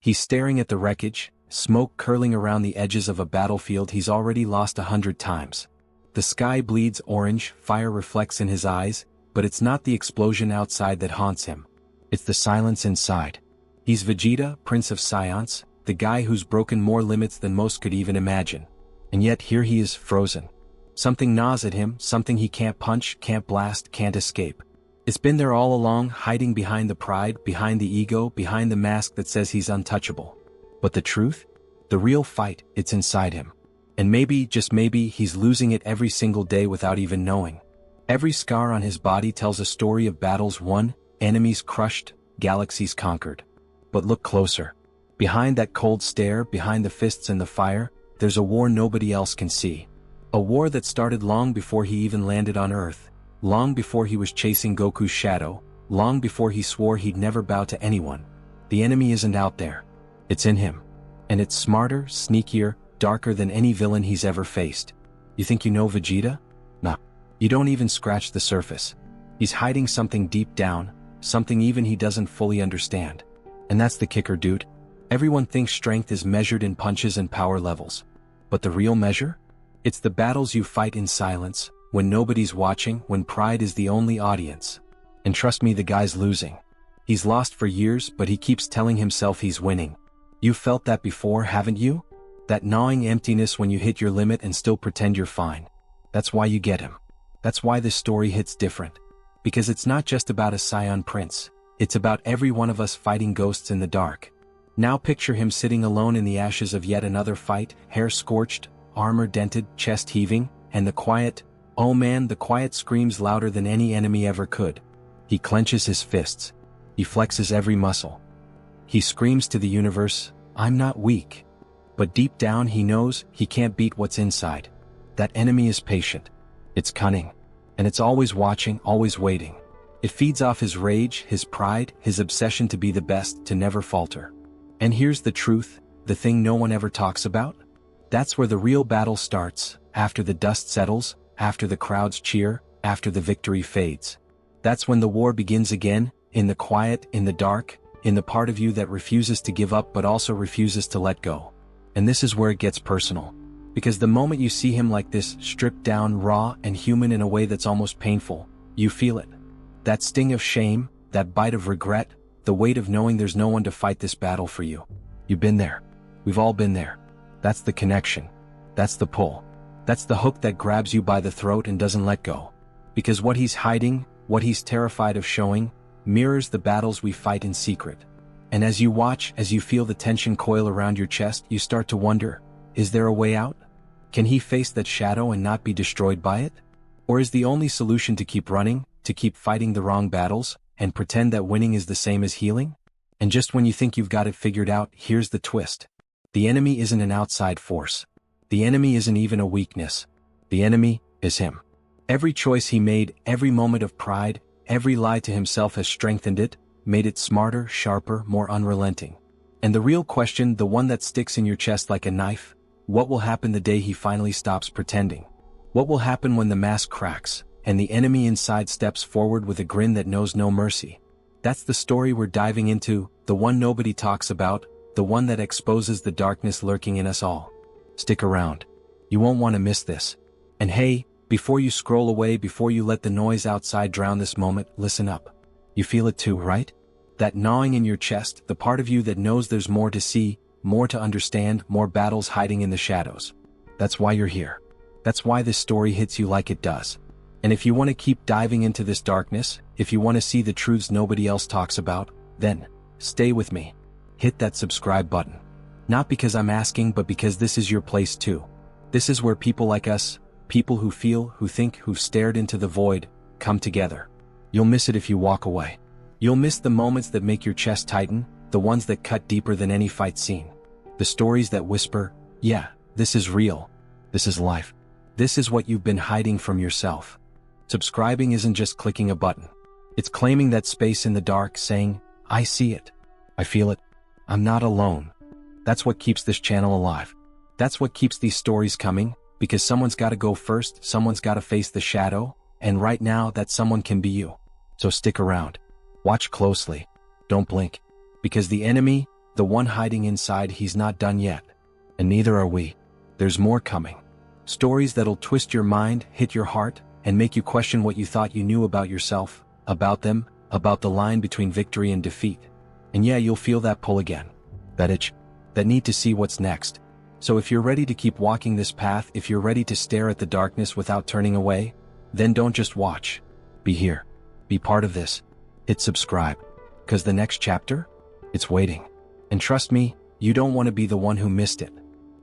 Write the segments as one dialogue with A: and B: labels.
A: He's staring at the wreckage, smoke curling around the edges of a battlefield he's already lost 100 times. The sky bleeds orange, fire reflects in his eyes, but it's not the explosion outside that haunts him. It's the silence inside. He's Vegeta, Prince of Science, the guy who's broken more limits than most could even imagine. And yet here he is, frozen. Something gnaws at him, something he can't punch, can't blast, can't escape. It's been there all along, hiding behind the pride, behind the ego, behind the mask that says he's untouchable. But the truth? The real fight, it's inside him. And maybe, just maybe, he's losing it every single day without even knowing. Every scar on his body tells a story of battles won, enemies crushed, galaxies conquered. But look closer. Behind that cold stare, behind the fists and the fire, there's a war nobody else can see. A war that started long before he even landed on Earth, long before he was chasing Goku's shadow, long before he swore he'd never bow to anyone. The enemy isn't out there. It's in him. And it's smarter, sneakier, darker than any villain he's ever faced. You think you know Vegeta? Nah. You don't even scratch the surface. He's hiding something deep down, something even he doesn't fully understand. And that's the kicker, dude. Everyone thinks strength is measured in punches and power levels. But the real measure? It's the battles you fight in silence, when nobody's watching, when pride is the only audience. And trust me, the guy's losing. He's lost for years, but he keeps telling himself he's winning. You've felt that before, haven't you? That gnawing emptiness when you hit your limit and still pretend you're fine. That's why you get him. That's why this story hits different. Because it's not just about a Saiyan prince. It's about every one of us fighting ghosts in the dark. Now picture him sitting alone in the ashes of yet another fight, hair scorched, armor dented, chest heaving, and the quiet, oh man, the quiet screams louder than any enemy ever could. He clenches his fists. He flexes every muscle. He screams to the universe, I'm not weak. But deep down he knows he can't beat what's inside. That enemy is patient. It's cunning. And it's always watching, always waiting. It feeds off his rage, his pride, his obsession to be the best, to never falter. And here's the truth, the thing no one ever talks about. That's where the real battle starts, after the dust settles, after the crowds cheer, after the victory fades. That's when the war begins again, in the quiet, in the dark, in the part of you that refuses to give up but also refuses to let go. And this is where it gets personal. Because the moment you see him like this, stripped down, raw, and human in a way that's almost painful, you feel it. That sting of shame, that bite of regret, the weight of knowing there's no one to fight this battle for you. You've been there. We've all been there. That's the connection. That's the pull. That's the hook that grabs you by the throat and doesn't let go. Because what he's hiding, what he's terrified of showing, mirrors the battles we fight in secret. And as you watch, as you feel the tension coil around your chest, you start to wonder, is there a way out? Can he face that shadow and not be destroyed by it? Or is the only solution to keep running, to keep fighting the wrong battles, and pretend that winning is the same as healing? And just when you think you've got it figured out, here's the twist. The enemy isn't an outside force. The enemy isn't even a weakness. The enemy is him. Every choice he made, every moment of pride, every lie to himself has strengthened it, made it smarter, sharper, more unrelenting. And the real question, the one that sticks in your chest like a knife, what will happen the day he finally stops pretending? What will happen when the mask cracks, and the enemy inside steps forward with a grin that knows no mercy? That's the story we're diving into, the one nobody talks about, the one that exposes the darkness lurking in us all. Stick around. You won't want to miss this. And hey, before you scroll away, before you let the noise outside drown this moment, listen up. You feel it too, right? That gnawing in your chest, the part of you that knows there's more to see, more to understand, more battles hiding in the shadows. That's why you're here. That's why this story hits you like it does. And if you want to keep diving into this darkness, if you want to see the truths nobody else talks about, then stay with me. Hit that subscribe button. Not because I'm asking, but because this is your place too. This is where people like us, people who feel, who think, who've stared into the void, come together. You'll miss it if you walk away. You'll miss the moments that make your chest tighten, the ones that cut deeper than any fight scene. The stories that whisper, yeah, this is real. This is life. This is what you've been hiding from yourself. Subscribing isn't just clicking a button. It's claiming that space in the dark, saying, I see it. I feel it. I'm not alone. That's what keeps this channel alive. That's what keeps these stories coming, because someone's got to go first, someone's got to face the shadow, and right now that someone can be you. So stick around. Watch closely. Don't blink. Because the enemy, The one hiding inside. He's not done yet. And neither are we. There's more coming. Stories that'll twist your mind, hit your heart, and make you question what you thought you knew about yourself, about them, about the line between victory and defeat. And yeah, you'll feel that pull again. That itch. That need to see what's next. So if you're ready to keep walking this path, if you're ready to stare at the darkness without turning away, then don't just watch. Be here. Be part of this. Hit subscribe. 'Cause the next chapter? It's waiting. And trust me, you don't want to be the one who missed it.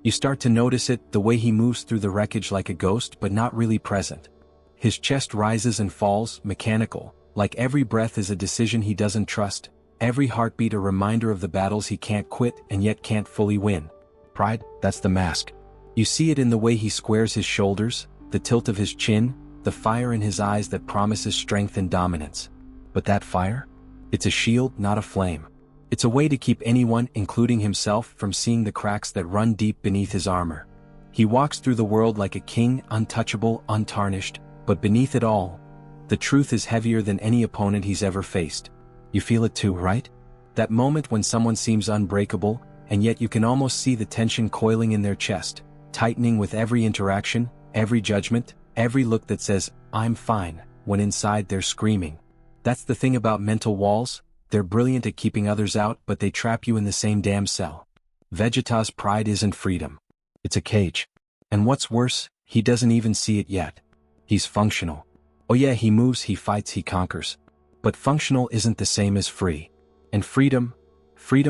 A: You start to notice it, the way he moves through the wreckage like a ghost but not really present. His chest rises and falls, mechanical, like every breath is a decision he doesn't trust, every heartbeat a reminder of the battles he can't quit and yet can't fully win. Pride, that's the mask. You see it in the way he squares his shoulders, the tilt of his chin, the fire in his eyes that promises strength and dominance. But that fire? It's a shield, not a flame. It's a way to keep anyone, including himself, from seeing the cracks that run deep beneath his armor. He walks through the world like a king, untouchable, untarnished, but beneath it all, the truth is heavier than any opponent he's ever faced. You feel it too, right? That moment when someone seems unbreakable, and yet you can almost see the tension coiling in their chest, tightening with every interaction, every judgment, every look that says, "I'm fine," when inside they're screaming. That's the thing about mental walls. They're brilliant at keeping others out, but they trap you in the same damn cell. Vegeta's pride isn't freedom. It's a cage. And what's worse, he doesn't even see it yet. He's functional. Oh yeah, he moves, he fights, he conquers. But functional isn't the same as free. And freedom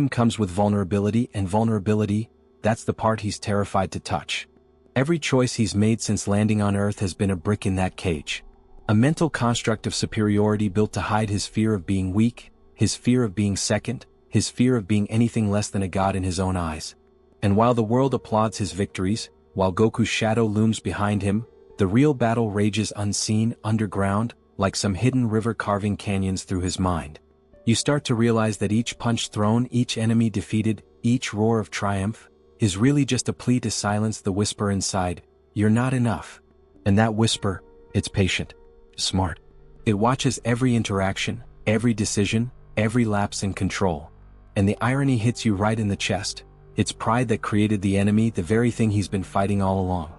A: comes with vulnerability, and vulnerability, that's the part he's terrified to touch. Every choice he's made since landing on Earth has been a brick in that cage. A mental construct of superiority built to hide his fear of being weak, his fear of being second, his fear of being anything less than a god in his own eyes. And while the world applauds his victories, while Goku's shadow looms behind him, the real battle rages unseen, underground, like some hidden river carving canyons through his mind. You start to realize that each punch thrown, each enemy defeated, each roar of triumph, is really just a plea to silence the whisper inside, "You're not enough." And that whisper, it's patient, smart. It watches every interaction, every decision, every lapse in control. And the irony hits you right in the chest. It's pride that created the enemy, the very thing he's been fighting all along.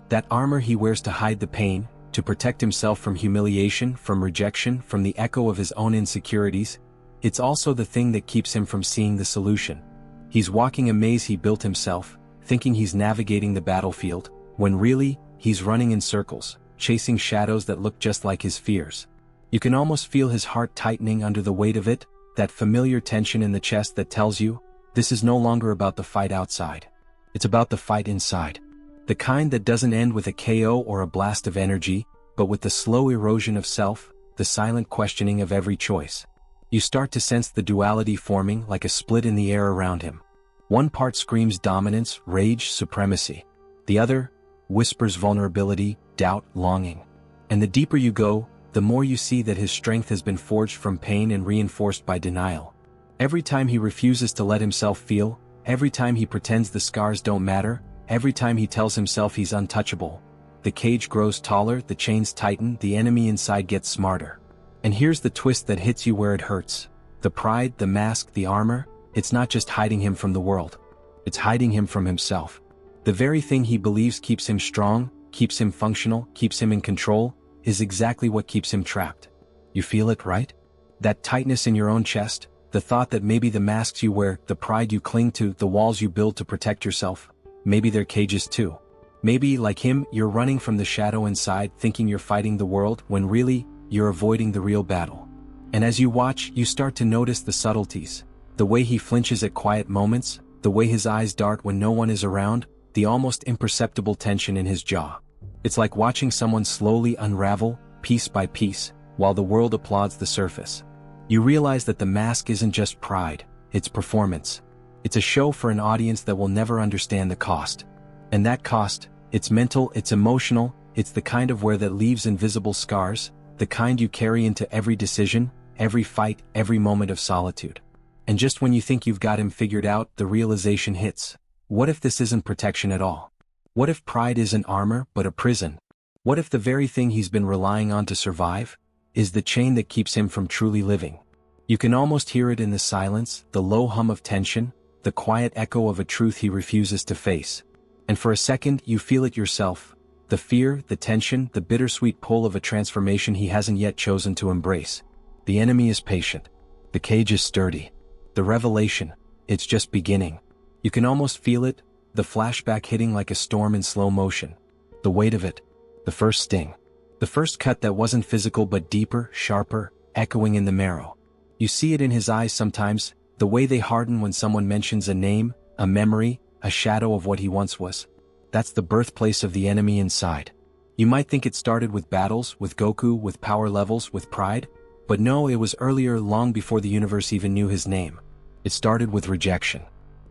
A: That armor he wears to hide the pain, to protect himself from humiliation, from rejection, from the echo of his own insecurities, it's also the thing that keeps him from seeing the solution. He's walking a maze he built himself, thinking he's navigating the battlefield, when really, he's running in circles, chasing shadows that look just like his fears. You can almost feel his heart tightening under the weight of it, that familiar tension in the chest that tells you, this is no longer about the fight outside. It's about the fight inside. The kind that doesn't end with a KO or a blast of energy, but with the slow erosion of self, the silent questioning of every choice. You start to sense the duality forming like a split in the air around him. One part screams dominance, rage, supremacy. The other whispers vulnerability, doubt, longing. And the deeper you go, the more you see that his strength has been forged from pain and reinforced by denial. Every time he refuses to let himself feel, every time he pretends the scars don't matter, every time he tells himself he's untouchable, the cage grows taller, the chains tighten, the enemy inside gets smarter. And here's the twist that hits you where it hurts. The pride, the mask, the armor, it's not just hiding him from the world. It's hiding him from himself. The very thing he believes keeps him strong, keeps him functional, keeps him in control, is exactly what keeps him trapped. You feel it, right? That tightness in your own chest, the thought that maybe the masks you wear, the pride you cling to, the walls you build to protect yourself, maybe they're cages too. Maybe, like him, you're running from the shadow inside thinking you're fighting the world when really, you're avoiding the real battle. And as you watch, you start to notice the subtleties. The way he flinches at quiet moments, the way his eyes dart when no one is around, the almost imperceptible tension in his jaw. It's like watching someone slowly unravel, piece by piece, while the world applauds the surface. You realize that the mask isn't just pride, it's performance. It's a show for an audience that will never understand the cost. And that cost, it's mental, it's emotional, it's the kind of wear that leaves invisible scars, the kind you carry into every decision, every fight, every moment of solitude. And just when you think you've got him figured out, the realization hits. What if this isn't protection at all? What if pride isn't armor, but a prison? What if the very thing he's been relying on to survive is the chain that keeps him from truly living? You can almost hear it in the silence, the low hum of tension, the quiet echo of a truth he refuses to face. And for a second you feel it yourself, the fear, the tension, the bittersweet pull of a transformation he hasn't yet chosen to embrace. The enemy is patient. The cage is sturdy. The revelation, it's just beginning. You can almost feel it, the flashback hitting like a storm in slow motion. The weight of it, the first sting. The first cut that wasn't physical but deeper, sharper, echoing in the marrow. You see it in his eyes sometimes, the way they harden when someone mentions a name, a memory, a shadow of what he once was. That's the birthplace of the enemy inside. You might think it started with battles, with Goku, with power levels, with pride, but no, it was earlier, long before the universe even knew his name. It started with rejection.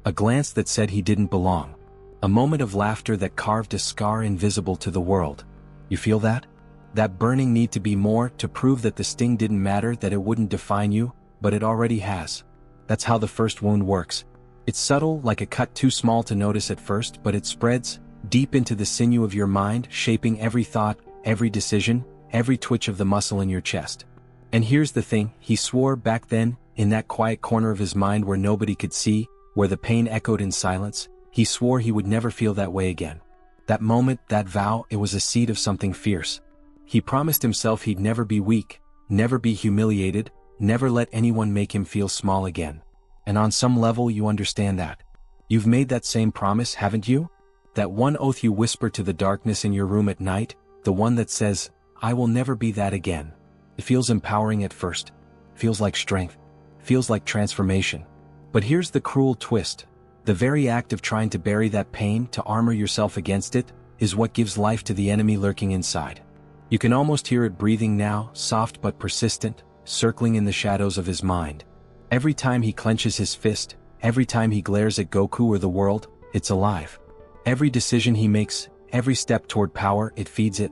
A: A glance that said he didn't belong. A moment of laughter that carved a scar invisible to the world. You feel that? That burning need to be more, to prove that the sting didn't matter, that it wouldn't define you, but it already has. That's how the first wound works. It's subtle, like a cut too small to notice at first, but it spreads deep into the sinew of your mind, shaping every thought, every decision, every twitch of the muscle in your chest. And here's the thing, he swore back then, in that quiet corner of his mind where nobody could see, where the pain echoed in silence, he swore he would never feel that way again. That moment, that vow, it was a seed of something fierce. He promised himself he'd never be weak, never be humiliated, never let anyone make him feel small again. And on some level you understand that. You've made that same promise, haven't you? That one oath you whisper to the darkness in your room at night, the one that says, I will never be that again. It feels empowering at first. Feels like strength. Feels like transformation. But here's the cruel twist. The very act of trying to bury that pain, to armor yourself against it, is what gives life to the enemy lurking inside. You can almost hear it breathing now, soft but persistent, circling in the shadows of his mind. Every time he clenches his fist, every time he glares at Goku or the world, it's alive. Every decision he makes, every step toward power, it feeds it.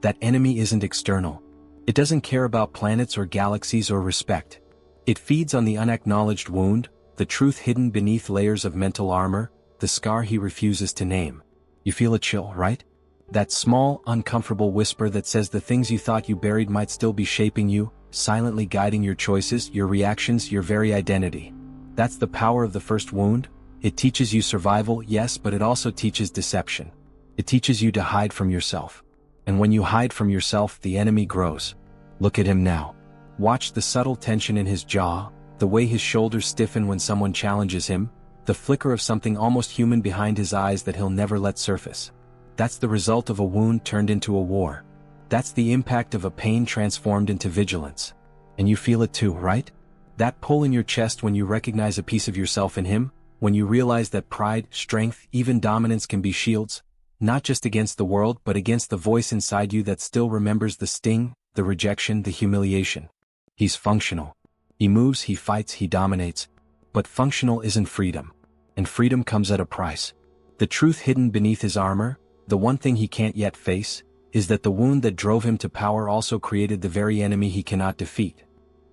A: That enemy isn't external. It doesn't care about planets or galaxies or respect. It feeds on the unacknowledged wound, the truth hidden beneath layers of mental armor, the scar he refuses to name. You feel a chill, right? That small, uncomfortable whisper that says the things you thought you buried might still be shaping you, silently guiding your choices, your reactions, your very identity. That's the power of the first wound. It teaches you survival, yes, but it also teaches deception. It teaches you to hide from yourself. And when you hide from yourself, the enemy grows. Look at him now. Watch the subtle tension in his jaw, the way his shoulders stiffen when someone challenges him, the flicker of something almost human behind his eyes that he'll never let surface. That's the result of a wound turned into a war. That's the impact of a pain transformed into vigilance. And you feel it too, right? That pull in your chest when you recognize a piece of yourself in him, when you realize that pride, strength, even dominance can be shields, not just against the world but against the voice inside you that still remembers the sting, the rejection, the humiliation. He's functional. He moves, he fights, he dominates. But functional isn't freedom. And freedom comes at a price. The truth hidden beneath his armor, the one thing he can't yet face, is that the wound that drove him to power also created the very enemy he cannot defeat.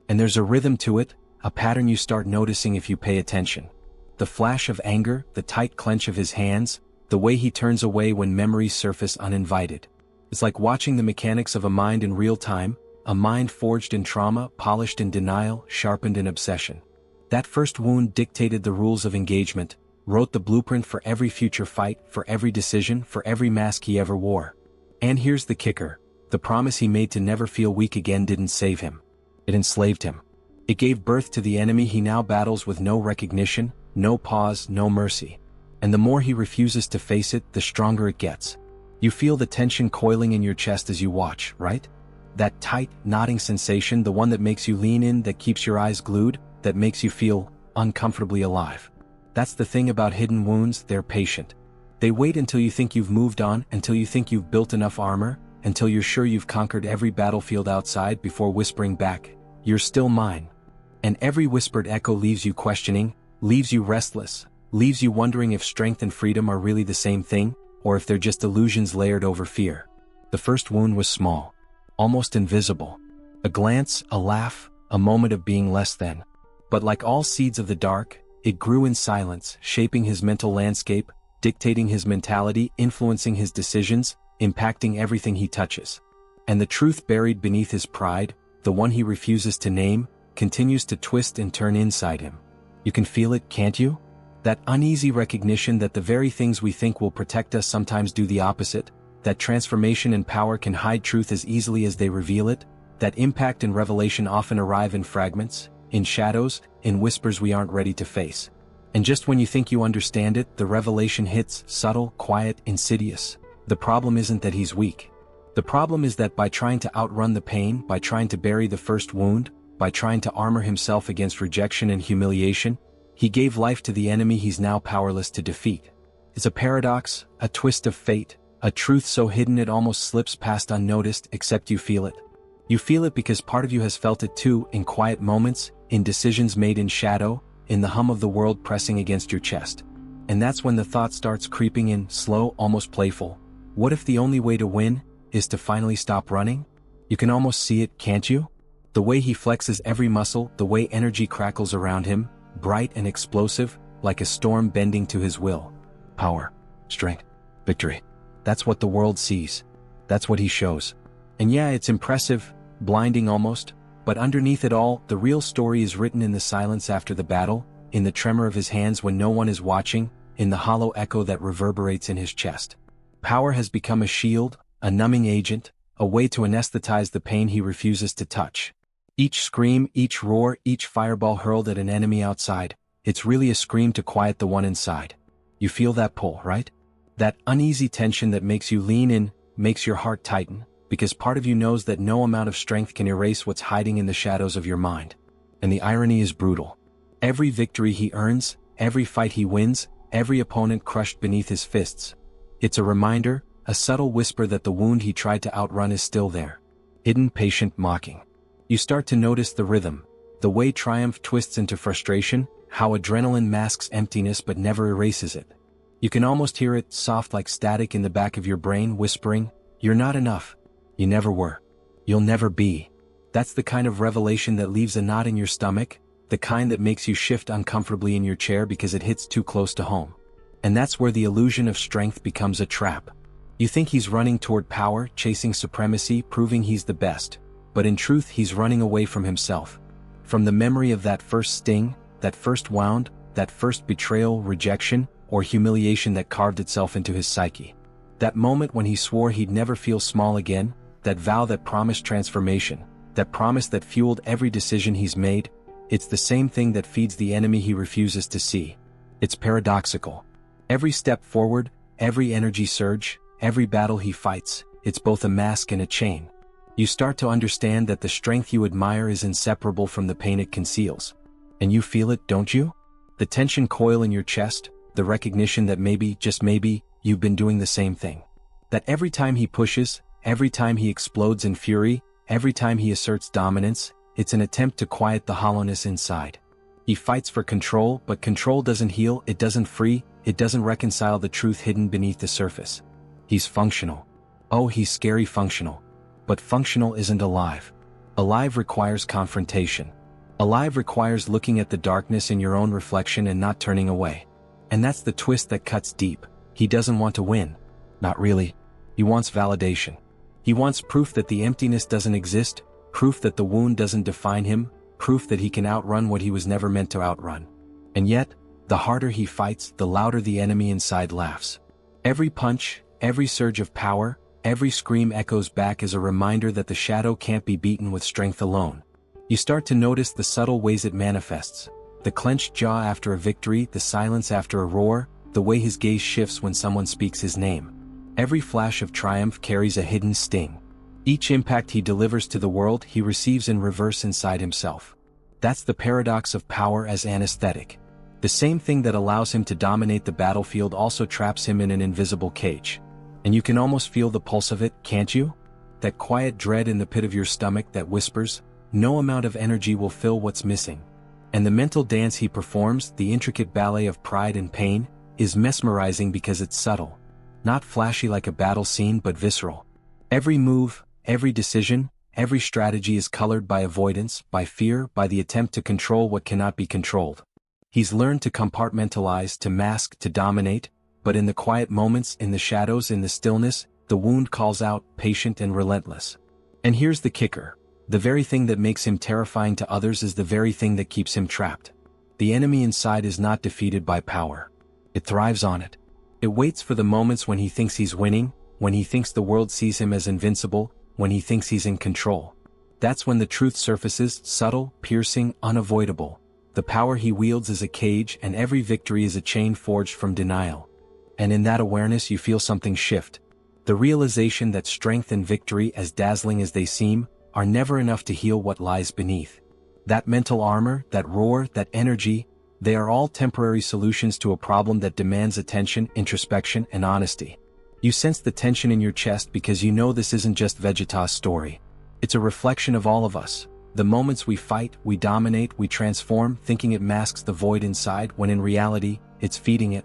A: And there's a rhythm to it, a pattern you start noticing if you pay attention. The flash of anger, the tight clench of his hands, the way he turns away when memories surface uninvited. It's like watching the mechanics of a mind in real time, a mind forged in trauma, polished in denial, sharpened in obsession. That first wound dictated the rules of engagement, wrote the blueprint for every future fight, for every decision, for every mask he ever wore. And here's the kicker. The promise he made to never feel weak again didn't save him. It enslaved him. It gave birth to the enemy he now battles with no recognition, no pause, no mercy. And the more he refuses to face it, the stronger it gets. You feel the tension coiling in your chest as you watch, right? That tight, knotting sensation, the one that makes you lean in, that keeps your eyes glued, that makes you feel uncomfortably alive. That's the thing about hidden wounds, they're patient. They wait until you think you've moved on, until you think you've built enough armor, until you're sure you've conquered every battlefield outside before whispering back, "You're still mine." And every whispered echo leaves you questioning, leaves you restless, leaves you wondering if strength and freedom are really the same thing, or if they're just illusions layered over fear. The first wound was small, almost invisible. A glance, a laugh, a moment of being less than. But like all seeds of the dark, it grew in silence, shaping his mental landscape, dictating his mentality, influencing his decisions, impacting everything he touches. And the truth buried beneath his pride, the one he refuses to name, continues to twist and turn inside him. You can feel it, can't you? That uneasy recognition that the very things we think will protect us sometimes do the opposite, that transformation and power can hide truth as easily as they reveal it, that impact and revelation often arrive in fragments, in shadows, in whispers we aren't ready to face. And just when you think you understand it, the revelation hits, subtle, quiet, insidious. The problem isn't that he's weak. The problem is that by trying to outrun the pain, by trying to bury the first wound, by trying to armor himself against rejection and humiliation, he gave life to the enemy he's now powerless to defeat. It's a paradox, a twist of fate, a truth so hidden it almost slips past unnoticed, except you feel it. You feel it because part of you has felt it too, in quiet moments, in decisions made in shadow, in the hum of the world pressing against your chest. And that's when the thought starts creeping in, slow, almost playful. What if the only way to win is to finally stop running? You can almost see it, can't you? The way he flexes every muscle, the way energy crackles around him, bright and explosive, like a storm bending to his will. Power, strength, victory. That's what the world sees. That's what he shows. And yeah, it's impressive, blinding almost, but underneath it all, the real story is written in the silence after the battle, in the tremor of his hands when no one is watching, in the hollow echo that reverberates in his chest. Power has become a shield, a numbing agent, a way to anesthetize the pain he refuses to touch. Each scream, each roar, each fireball hurled at an enemy outside, it's really a scream to quiet the one inside. You feel that pull, right? That uneasy tension that makes you lean in, makes your heart tighten, because part of you knows that no amount of strength can erase what's hiding in the shadows of your mind. And the irony is brutal. Every victory he earns, every fight he wins, every opponent crushed beneath his fists. It's a reminder, a subtle whisper that the wound he tried to outrun is still there. Hidden, patient, mocking. You start to notice the rhythm, the way triumph twists into frustration, how adrenaline masks emptiness but never erases it. You can almost hear it, soft like static in the back of your brain, whispering, "You're not enough. You never were. You'll never be." That's the kind of revelation that leaves a knot in your stomach, the kind that makes you shift uncomfortably in your chair because it hits too close to home. And that's where the illusion of strength becomes a trap. You think he's running toward power, chasing supremacy, proving he's the best, but in truth he's running away from himself. From the memory of that first sting, that first wound, that first betrayal, rejection, or humiliation that carved itself into his psyche. That moment when he swore he'd never feel small again, that vow that promised transformation, that promise that fueled every decision he's made, it's the same thing that feeds the enemy he refuses to see. It's paradoxical. Every step forward, every energy surge, every battle he fights, it's both a mask and a chain. You start to understand that the strength you admire is inseparable from the pain it conceals. And you feel it, don't you? The tension coil in your chest, the recognition that maybe, just maybe, you've been doing the same thing. That every time he pushes, every time he explodes in fury, every time he asserts dominance, it's an attempt to quiet the hollowness inside. He fights for control, but control doesn't heal, it doesn't free, it doesn't reconcile the truth hidden beneath the surface. He's functional. Oh, he's scary functional. But functional isn't alive. Alive requires confrontation. Alive requires looking at the darkness in your own reflection and not turning away. And that's the twist that cuts deep. He doesn't want to win. Not really. He wants validation. He wants proof that the emptiness doesn't exist, proof that the wound doesn't define him, proof that he can outrun what he was never meant to outrun. And yet, the harder he fights, the louder the enemy inside laughs. Every punch, every surge of power, every scream echoes back as a reminder that the shadow can't be beaten with strength alone. You start to notice the subtle ways it manifests. The clenched jaw after a victory, the silence after a roar, the way his gaze shifts when someone speaks his name. Every flash of triumph carries a hidden sting. Each impact he delivers to the world he receives in reverse inside himself. That's the paradox of power as anesthetic. The same thing that allows him to dominate the battlefield also traps him in an invisible cage. And you can almost feel the pulse of it, can't you? That quiet dread in the pit of your stomach that whispers, no amount of energy will fill what's missing. And the mental dance he performs, the intricate ballet of pride and pain, is mesmerizing because it's subtle. Not flashy like a battle scene but visceral. Every move, every decision, every strategy is colored by avoidance, by fear, by the attempt to control what cannot be controlled. He's learned to compartmentalize, to mask, to dominate, but in the quiet moments, in the shadows, in the stillness, the wound calls out, patient and relentless. And here's the kicker. The very thing that makes him terrifying to others is the very thing that keeps him trapped. The enemy inside is not defeated by power. It thrives on it. It waits for the moments when he thinks he's winning, when he thinks the world sees him as invincible, when he thinks he's in control. That's when the truth surfaces, subtle, piercing, unavoidable. The power he wields is a cage, and every victory is a chain forged from denial. And in that awareness you feel something shift. The realization that strength and victory, as dazzling as they seem, are never enough to heal what lies beneath. That mental armor, that roar, that energy, they are all temporary solutions to a problem that demands attention, introspection, and honesty. You sense the tension in your chest because you know this isn't just Vegeta's story. It's a reflection of all of us. The moments we fight, we dominate, we transform, thinking it masks the void inside, when in reality, it's feeding it.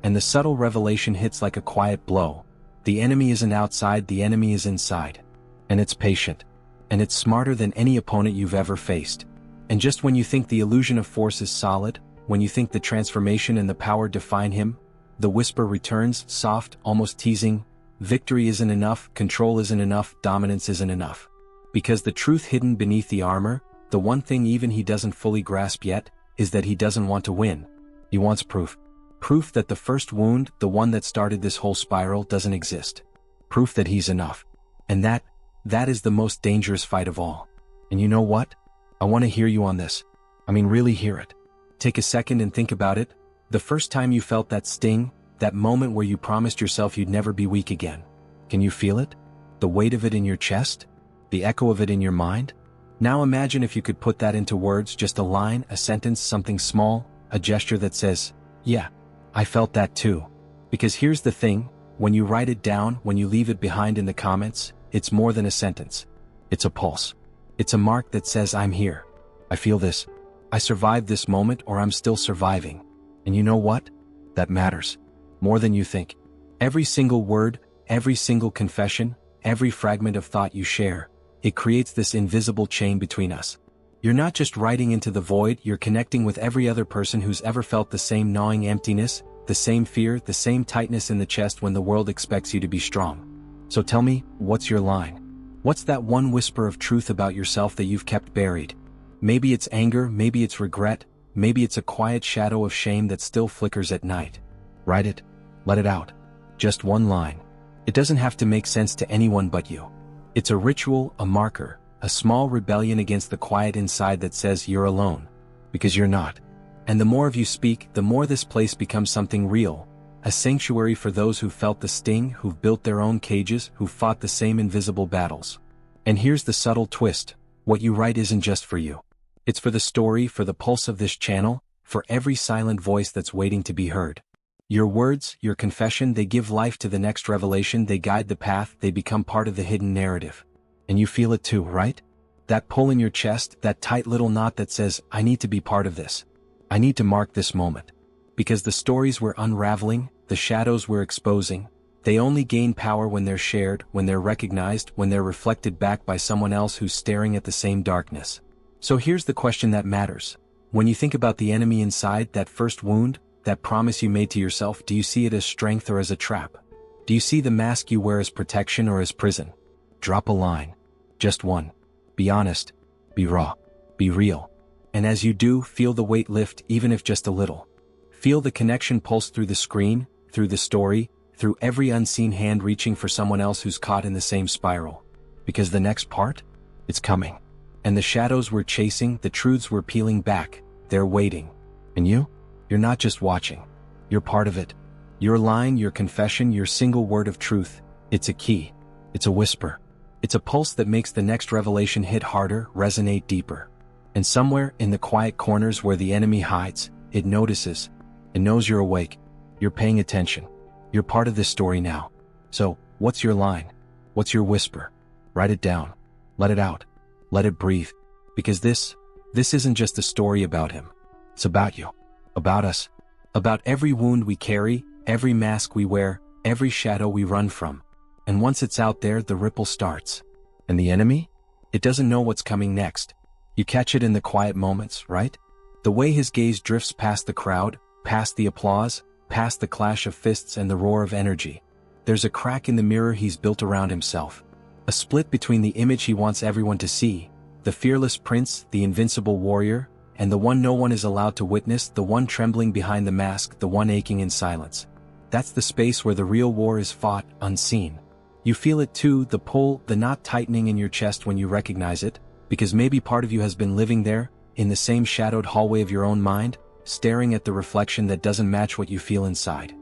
A: And the subtle revelation hits like a quiet blow. The enemy isn't outside, the enemy is inside. And it's patient. And it's smarter than any opponent you've ever faced. And just when you think the illusion of force is solid, when you think the transformation and the power define him, the whisper returns, soft, almost teasing. Victory isn't enough, control isn't enough, dominance isn't enough. Because the truth hidden beneath the armor, the one thing even he doesn't fully grasp yet, is that he doesn't want to win. He wants proof. Proof that the first wound, the one that started this whole spiral, doesn't exist. Proof that he's enough. And that is the most dangerous fight of all. And you know what? I want to hear you on this. I mean, really hear it. Take a second and think about it. The first time you felt that sting, that moment where you promised yourself you'd never be weak again. Can you feel it? The weight of it in your chest? The echo of it in your mind? Now imagine if you could put that into words, just a line, a sentence, something small, a gesture that says, yeah, I felt that too. Because here's the thing, when you write it down, when you leave it behind in the comments, it's more than a sentence. It's a pulse. It's a mark that says, I'm here. I feel this. I survived this moment, or I'm still surviving. And you know what? That matters. More than you think. Every single word, every single confession, every fragment of thought you share, it creates this invisible chain between us. You're not just writing into the void, you're connecting with every other person who's ever felt the same gnawing emptiness, the same fear, the same tightness in the chest when the world expects you to be strong. So tell me, what's your line? What's that one whisper of truth about yourself that you've kept buried? Maybe it's anger, maybe it's regret, maybe it's a quiet shadow of shame that still flickers at night. Write it. Let it out. Just one line. It doesn't have to make sense to anyone but you. It's a ritual, a marker, a small rebellion against the quiet inside that says you're alone. Because you're not. And the more of you speak, the more this place becomes something real. A sanctuary for those who felt the sting, who've built their own cages, who've fought the same invisible battles. And here's the subtle twist. What you write isn't just for you. It's for the story, for the pulse of this channel, for every silent voice that's waiting to be heard. Your words, your confession, they give life to the next revelation, they guide the path, they become part of the hidden narrative. And you feel it too, right? That pull in your chest, that tight little knot that says, I need to be part of this. I need to mark this moment. Because the stories we're unraveling, the shadows we're exposing, they only gain power when they're shared, when they're recognized, when they're reflected back by someone else who's staring at the same darkness. So here's the question that matters. When you think about the enemy inside, that first wound, that promise you made to yourself, do you see it as strength or as a trap? Do you see the mask you wear as protection or as prison? Drop a line. Just one. Be honest. Be raw. Be real. And as you do, feel the weight lift, even if just a little. Feel the connection pulse through the screen, through the story, through every unseen hand reaching for someone else who's caught in the same spiral. Because the next part? It's coming. And the shadows we're chasing, the truths we're peeling back, they're waiting. And you? You're not just watching. You're part of it. Your line, your confession, your single word of truth, it's a key. It's a whisper. It's a pulse that makes the next revelation hit harder, resonate deeper. And somewhere in the quiet corners where the enemy hides, it notices. It knows you're awake. You're paying attention. You're part of this story now. So, what's your line? What's your whisper? Write it down. Let it out. Let it breathe. Because this isn't just a story about him. It's about you. About us. About every wound we carry, every mask we wear, every shadow we run from. And once it's out there, the ripple starts. And the enemy? It doesn't know what's coming next. You catch it in the quiet moments, right? The way his gaze drifts past the crowd, past the applause, past the clash of fists and the roar of energy. There's a crack in the mirror he's built around himself. A split between the image he wants everyone to see, the fearless prince, the invincible warrior, and the one no one is allowed to witness, the one trembling behind the mask, the one aching in silence. That's the space where the real war is fought, unseen. You feel it too, the pull, the knot tightening in your chest when you recognize it, because maybe part of you has been living there, in the same shadowed hallway of your own mind, staring at the reflection that doesn't match what you feel inside.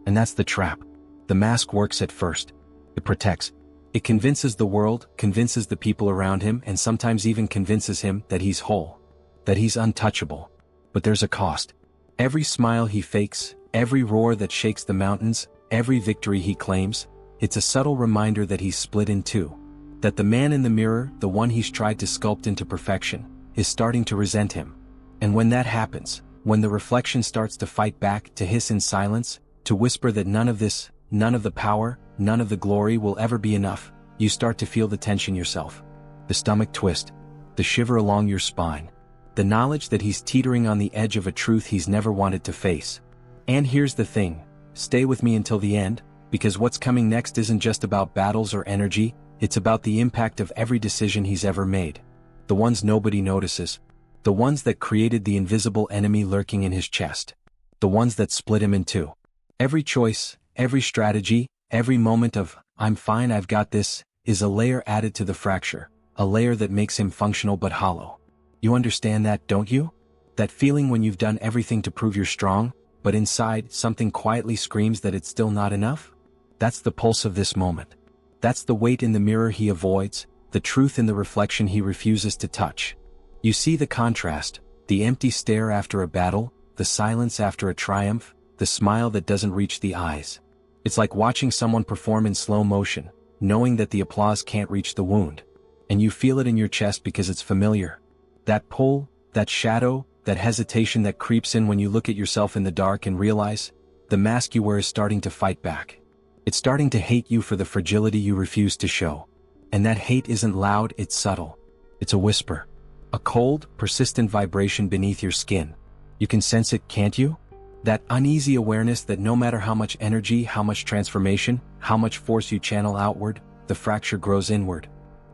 A: And that's the trap. The mask works at first. It protects. It convinces the world, convinces the people around him, and sometimes even convinces him that he's whole, that he's untouchable. But there's a cost. Every smile he fakes, every roar that shakes the mountains, every victory he claims, it's a subtle reminder that he's split in two. That the man in the mirror, the one he's tried to sculpt into perfection, is starting to resent him. And when that happens, when the reflection starts to fight back, to hiss in silence, to whisper that none of this, none of the power, none of the glory will ever be enough, you start to feel the tension yourself. The stomach twist, the shiver along your spine, the knowledge that he's teetering on the edge of a truth he's never wanted to face. And here's the thing, stay with me until the end, because what's coming next isn't just about battles or energy, it's about the impact of every decision he's ever made. The ones nobody notices. The ones that created the invisible enemy lurking in his chest. The ones that split him in two. Every choice, every strategy, every moment of, "I'm fine, I've got this," is a layer added to the fracture, a layer that makes him functional but hollow. You understand that, don't you? That feeling when you've done everything to prove you're strong, but inside, something quietly screams that it's still not enough? That's the pulse of this moment. That's the weight in the mirror he avoids, the truth in the reflection he refuses to touch. You see the contrast, the empty stare after a battle, the silence after a triumph, the smile that doesn't reach the eyes. It's like watching someone perform in slow motion, knowing that the applause can't reach the wound. And you feel it in your chest because it's familiar. That pull, that shadow, that hesitation that creeps in when you look at yourself in the dark and realize, the mask you wear is starting to fight back. It's starting to hate you for the fragility you refuse to show. And that hate isn't loud, it's subtle. It's a whisper. A cold, persistent vibration beneath your skin. You can sense it, can't you? That uneasy awareness that no matter how much energy, how much transformation, how much force you channel outward, the fracture grows inward.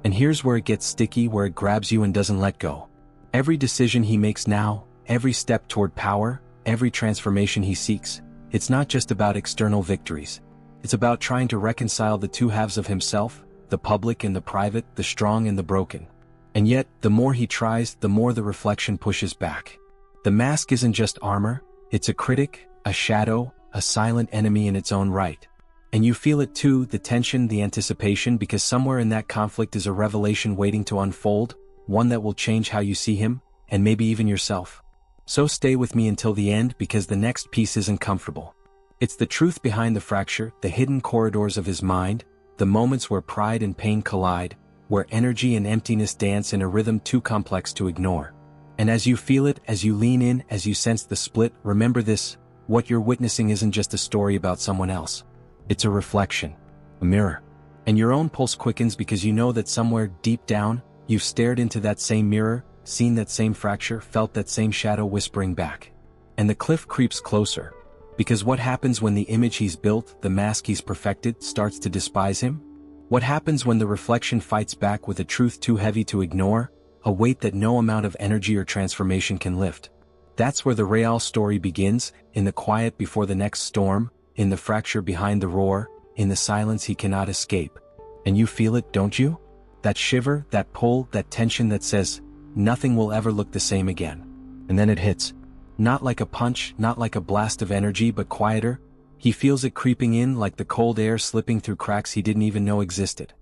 A: And here's where it gets sticky, where it grabs you and doesn't let go. Every decision he makes now, every step toward power, every transformation he seeks, it's not just about external victories. It's about trying to reconcile the two halves of himself, the public and the private, the strong and the broken. And yet, the more he tries, the more the reflection pushes back. The mask isn't just armor, it's a critic, a shadow, a silent enemy in its own right. And you feel it too, the tension, the anticipation, because somewhere in that conflict is a revelation waiting to unfold, one that will change how you see him, and maybe even yourself. So stay with me until the end, because the next piece isn't comfortable. It's the truth behind the fracture, the hidden corridors of his mind, the moments where pride and pain collide, where energy and emptiness dance in a rhythm too complex to ignore. And as you feel it, as you lean in, as you sense the split, remember this, what you're witnessing isn't just a story about someone else. It's a reflection, a mirror. And your own pulse quickens because you know that somewhere deep down, you've stared into that same mirror, seen that same fracture, felt that same shadow whispering back. And the cliff creeps closer. Because what happens when the image he's built, the mask he's perfected, starts to despise him? What happens when the reflection fights back with a truth too heavy to ignore, a weight that no amount of energy or transformation can lift? That's where the real story begins, in the quiet before the next storm, in the fracture behind the roar, in the silence he cannot escape. And you feel it, don't you? That shiver, that pull, that tension that says, nothing will ever look the same again. And then it hits. Not like a punch, not like a blast of energy, but quieter. He feels it creeping in like the cold air slipping through cracks he didn't even know existed.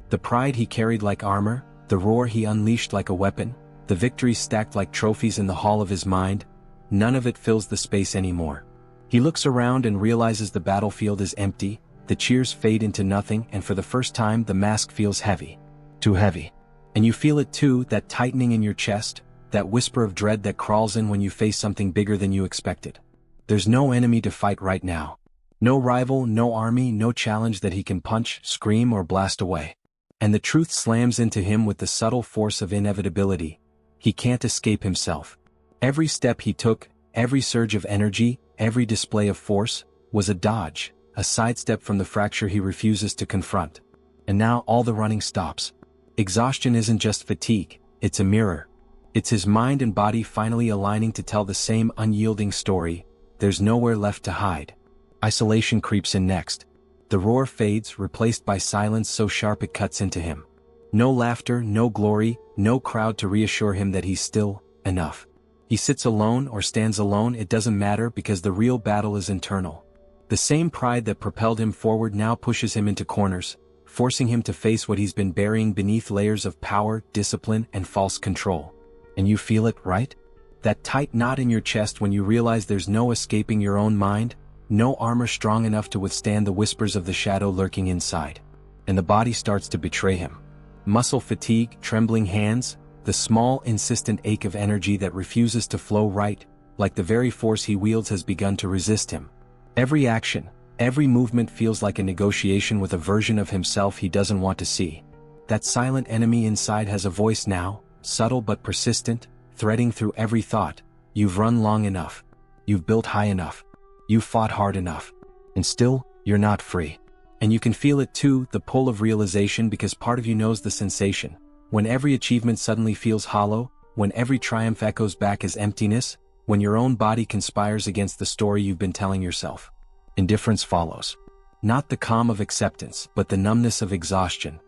A: The pride he carried like armor, the roar he unleashed like a weapon, the victories stacked like trophies in the hall of his mind, none of it fills the space anymore. He looks around and realizes the battlefield is empty, the cheers fade into nothing, and for the first time the mask feels heavy. Too heavy. And you feel it too, that tightening in your chest, that whisper of dread that crawls in when you face something bigger than you expected. There's no enemy to fight right now. No rival, no army, no challenge that he can punch, scream, or blast away. And the truth slams into him with the subtle force of inevitability. He can't escape himself. Every step he took, every surge of energy, every display of force, was a dodge, a sidestep from the fracture he refuses to confront. And now all the running stops. Exhaustion isn't just fatigue, it's a mirror. It's his mind and body finally aligning to tell the same unyielding story. There's nowhere left to hide. Isolation creeps in next. The roar fades, replaced by silence so sharp it cuts into him. No laughter, no glory, no crowd to reassure him that he's still enough. He sits alone or stands alone, it doesn't matter, because the real battle is internal. The same pride that propelled him forward now pushes him into corners, forcing him to face what he's been burying beneath layers of power, discipline, and false control. And you feel it, right? That tight knot in your chest when you realize there's no escaping your own mind, no armor strong enough to withstand the whispers of the shadow lurking inside. And the body starts to betray him. Muscle fatigue, trembling hands, the small, insistent ache of energy that refuses to flow right, like the very force he wields has begun to resist him. Every action, every movement feels like a negotiation with a version of himself he doesn't want to see. That silent enemy inside has a voice now, subtle but persistent, threading through every thought. You've run long enough. You've built high enough. You've fought hard enough. And still, you're not free. And you can feel it too, the pull of realization, because part of you knows the sensation. When every achievement suddenly feels hollow, when every triumph echoes back as emptiness, when your own body conspires against the story you've been telling yourself. Indifference follows. Not the calm of acceptance, but the numbness of exhaustion.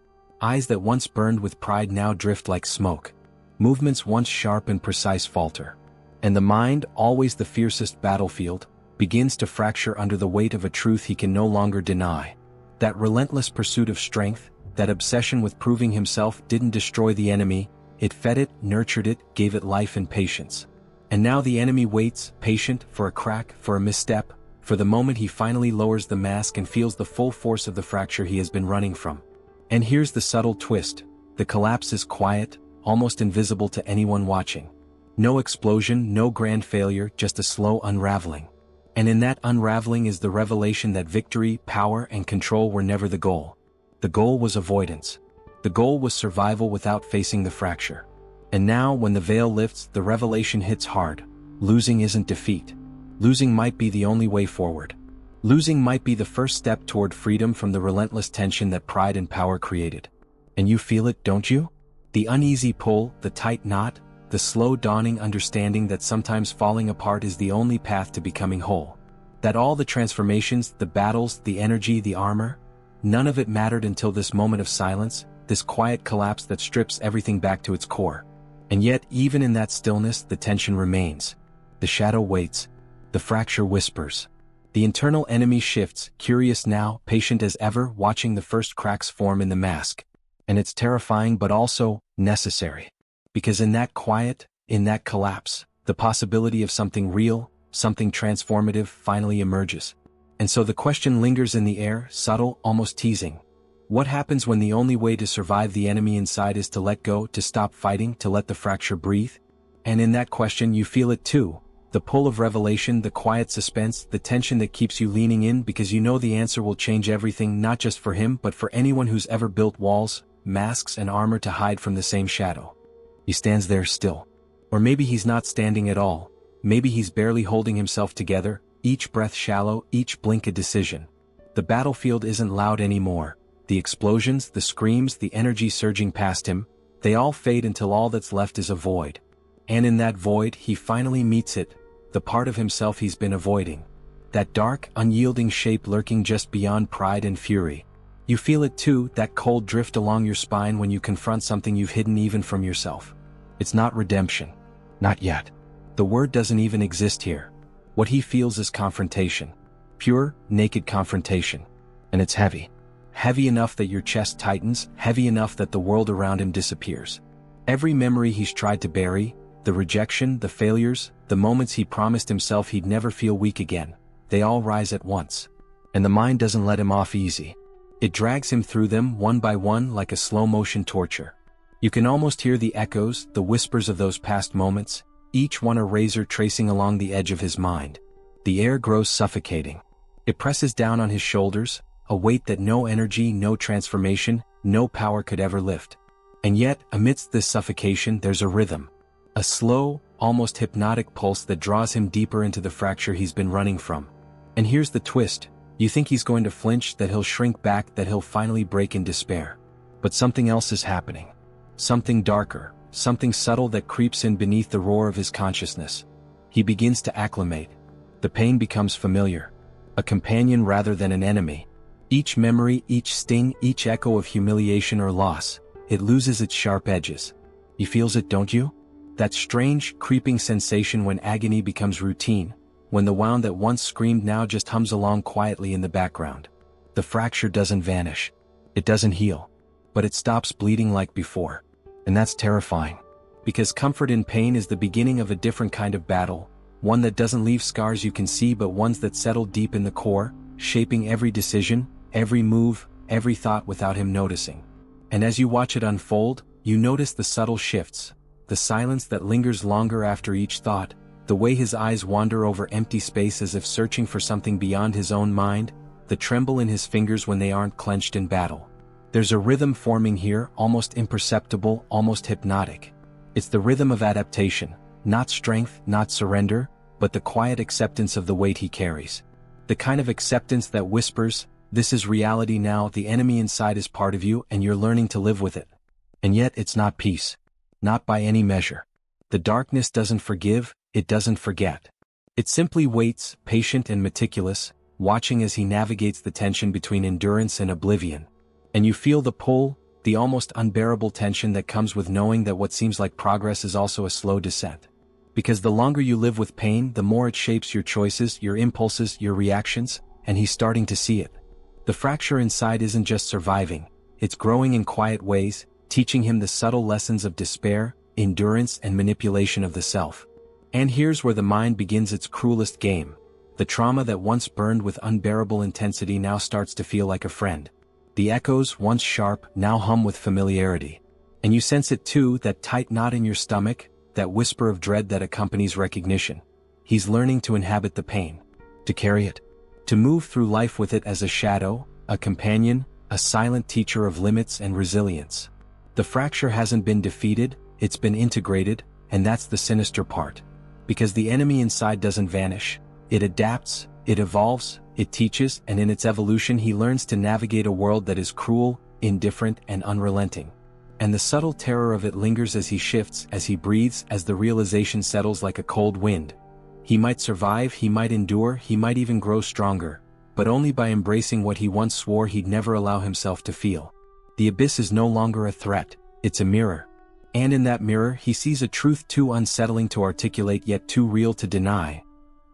A: Eyes that once burned with pride now drift like smoke. Movements once sharp and precise falter. And the mind, always the fiercest battlefield, begins to fracture under the weight of a truth he can no longer deny. That relentless pursuit of strength, that obsession with proving himself didn't destroy the enemy, it fed it, nurtured it, gave it life and patience. And now the enemy waits, patient, for a crack, for a misstep, for the moment he finally lowers the mask and feels the full force of the fracture he has been running from. And here's the subtle twist. The collapse is quiet, almost invisible to anyone watching. No explosion, no grand failure, just a slow unraveling. And in that unraveling is the revelation that victory, power, and control were never the goal. The goal was avoidance. The goal was survival without facing the fracture. And now, when the veil lifts, the revelation hits hard. Losing isn't defeat. Losing might be the only way forward. Losing might be the first step toward freedom from the relentless tension that pride and power created. And you feel it, don't you? The uneasy pull, the tight knot, the slow dawning understanding that sometimes falling apart is the only path to becoming whole. That all the transformations, the battles, the energy, the armor, none of it mattered until this moment of silence, this quiet collapse that strips everything back to its core. And yet, even in that stillness, the tension remains. The shadow waits. The fracture whispers. The internal enemy shifts, curious now, patient as ever, watching the first cracks form in the mask. And it's terrifying but also necessary. Because in that quiet, in that collapse, the possibility of something real, something transformative finally emerges. And so the question lingers in the air, subtle, almost teasing. What happens when the only way to survive the enemy inside is to let go, to stop fighting, to let the fracture breathe? And in that question you feel it too. The pull of revelation, the quiet suspense, the tension that keeps you leaning in because you know the answer will change everything, not just for him but for anyone who's ever built walls, masks and armor to hide from the same shadow. He stands there still. Or maybe he's not standing at all. Maybe he's barely holding himself together, each breath shallow, each blink a decision. The battlefield isn't loud anymore. The explosions, the screams, the energy surging past him, they all fade until all that's left is a void. And in that void, he finally meets it, the part of himself he's been avoiding. That dark, unyielding shape lurking just beyond pride and fury. You feel it too, that cold drift along your spine when you confront something you've hidden even from yourself. It's not redemption. Not yet. The word doesn't even exist here. What he feels is confrontation. Pure, naked confrontation. And it's heavy. Heavy enough that your chest tightens, heavy enough that the world around him disappears. Every memory he's tried to bury, the rejection, the failures, the moments he promised himself he'd never feel weak again, they all rise at once. And the mind doesn't let him off easy. It drags him through them one by one like a slow-motion torture. You can almost hear the echoes, the whispers of those past moments, each one a razor tracing along the edge of his mind. The air grows suffocating. It presses down on his shoulders, a weight that no energy, no transformation, no power could ever lift. And yet, amidst this suffocation, there's a rhythm. A slow, almost hypnotic pulse that draws him deeper into the fracture he's been running from. And here's the twist. You think he's going to flinch, that he'll shrink back, that he'll finally break in despair. But something else is happening. Something darker, something subtle that creeps in beneath the roar of his consciousness. He begins to acclimate. The pain becomes familiar. A companion rather than an enemy. Each memory, each sting, each echo of humiliation or loss, it loses its sharp edges. You feels it, don't you? That strange, creeping sensation when agony becomes routine, when the wound that once screamed now just hums along quietly in the background. The fracture doesn't vanish. It doesn't heal. But it stops bleeding like before. And that's terrifying. Because comfort in pain is the beginning of a different kind of battle, one that doesn't leave scars you can see but ones that settle deep in the core, shaping every decision, every move, every thought without him noticing. And as you watch it unfold, you notice the subtle shifts, the silence that lingers longer after each thought, the way his eyes wander over empty space as if searching for something beyond his own mind, the tremble in his fingers when they aren't clenched in battle. There's a rhythm forming here, almost imperceptible, almost hypnotic. It's the rhythm of adaptation, not strength, not surrender, but the quiet acceptance of the weight he carries. The kind of acceptance that whispers, "This is reality now, the enemy inside is part of you and you're learning to live with it." And yet it's not peace. Not by any measure. The darkness doesn't forgive, it doesn't forget. It simply waits, patient and meticulous, watching as he navigates the tension between endurance and oblivion. And you feel the pull, the almost unbearable tension that comes with knowing that what seems like progress is also a slow descent. Because the longer you live with pain, the more it shapes your choices, your impulses, your reactions, and he's starting to see it. The fracture inside isn't just surviving, it's growing in quiet ways, teaching him the subtle lessons of despair, endurance and manipulation of the self. And here's where the mind begins its cruelest game. The trauma that once burned with unbearable intensity now starts to feel like a friend. The echoes, once sharp, now hum with familiarity. And you sense it too, that tight knot in your stomach, that whisper of dread that accompanies recognition. He's learning to inhabit the pain. To carry it. To move through life with it as a shadow, a companion, a silent teacher of limits and resilience. The fracture hasn't been defeated, it's been integrated, and that's the sinister part. Because the enemy inside doesn't vanish. It adapts, it evolves, it teaches, and in its evolution he learns to navigate a world that is cruel, indifferent, and unrelenting. And the subtle terror of it lingers as he shifts, as he breathes, as the realization settles like a cold wind. He might survive, he might endure, he might even grow stronger, but only by embracing what he once swore he'd never allow himself to feel. The abyss is no longer a threat, it's a mirror. And in that mirror he sees a truth too unsettling to articulate yet too real to deny.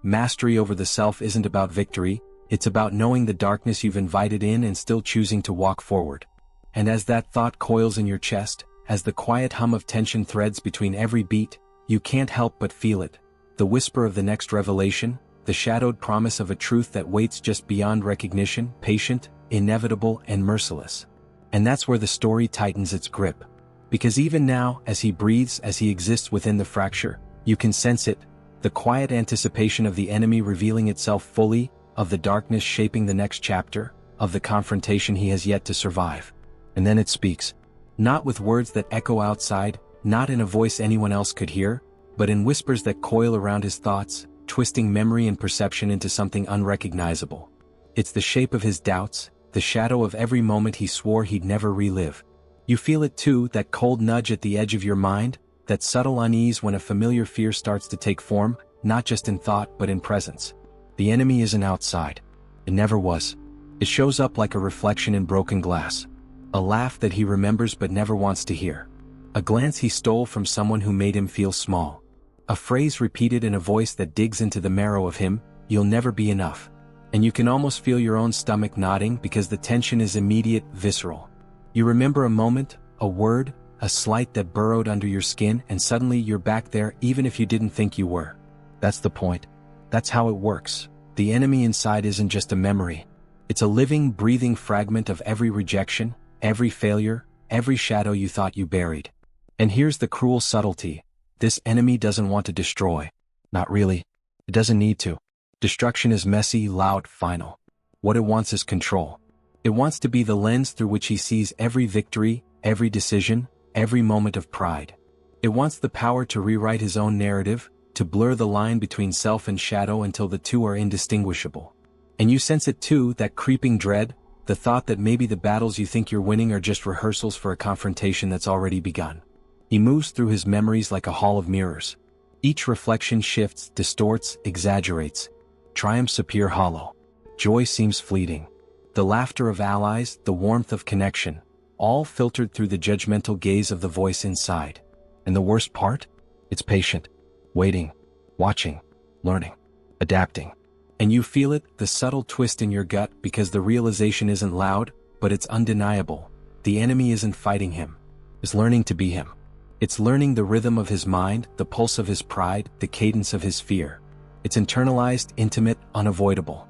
A: Mastery over the self isn't about victory, it's about knowing the darkness you've invited in and still choosing to walk forward. And as that thought coils in your chest, as the quiet hum of tension threads between every beat, you can't help but feel it. The whisper of the next revelation, the shadowed promise of a truth that waits just beyond recognition, patient, inevitable, and merciless. And that's where the story tightens its grip. Because even now, as he breathes, as he exists within the fracture, you can sense it, the quiet anticipation of the enemy revealing itself fully, of the darkness shaping the next chapter, of the confrontation he has yet to survive. And then it speaks. Not with words that echo outside, not in a voice anyone else could hear, but in whispers that coil around his thoughts, twisting memory and perception into something unrecognizable. It's the shape of his doubts, the shadow of every moment he swore he'd never relive. You feel it too, that cold nudge at the edge of your mind, that subtle unease when a familiar fear starts to take form, not just in thought but in presence. The enemy isn't outside. It never was. It shows up like a reflection in broken glass. A laugh that he remembers but never wants to hear. A glance he stole from someone who made him feel small. A phrase repeated in a voice that digs into the marrow of him, "You'll never be enough." And you can almost feel your own stomach nodding because the tension is immediate, visceral. You remember a moment, a word, a slight that burrowed under your skin, and suddenly you're back there even if you didn't think you were. That's the point. That's how it works. The enemy inside isn't just a memory. It's a living, breathing fragment of every rejection, every failure, every shadow you thought you buried. And here's the cruel subtlety. This enemy doesn't want to destroy. Not really. It doesn't need to. Destruction is messy, loud, final. What it wants is control. It wants to be the lens through which he sees every victory, every decision, every moment of pride. It wants the power to rewrite his own narrative, to blur the line between self and shadow until the two are indistinguishable. And you sense it too, that creeping dread, the thought that maybe the battles you think you're winning are just rehearsals for a confrontation that's already begun. He moves through his memories like a hall of mirrors. Each reflection shifts, distorts, exaggerates. Triumphs appear hollow. Joy seems fleeting. The laughter of allies, the warmth of connection, all filtered through the judgmental gaze of the voice inside. And the worst part? It's patient. Waiting. Watching. Learning. Adapting. And you feel it, the subtle twist in your gut, because the realization isn't loud, but it's undeniable. The enemy isn't fighting him. It's learning to be him. It's learning the rhythm of his mind, the pulse of his pride, the cadence of his fear. It's internalized, intimate, unavoidable.